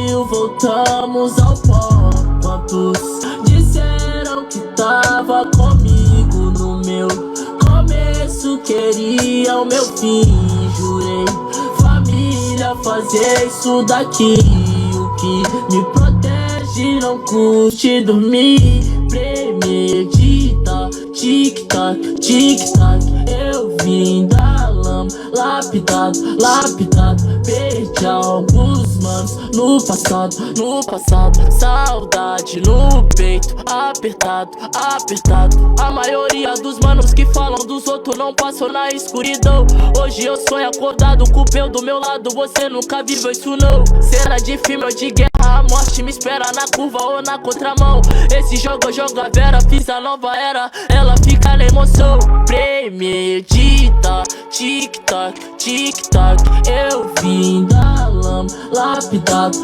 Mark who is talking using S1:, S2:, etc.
S1: sumiu, voltamos ao pó. Quantos disseram que tava comigo no meu começo, queria o meu fim. Jurei, família, fazer isso daqui. O que me protege não curte dormir. Premedita, tic-tac, tic-tac. Eu vim da lama, lapidado, lapidado. Perdi alguns manos no passado, no passado. Saudade no peito, apertado, apertado. A maioria dos manos que falam dos outros não passou na escuridão. Hoje eu sonho acordado com o peu do meu lado. Você nunca viveu isso não. Cena de filme ou de guerra, a morte me espera na curva ou na contramão. Esse jogo eu jogo a vera, fiz a nova era, ela fica na emoção. Premedita, tic-tac, tic-tac. Eu vim da lama, lapidado.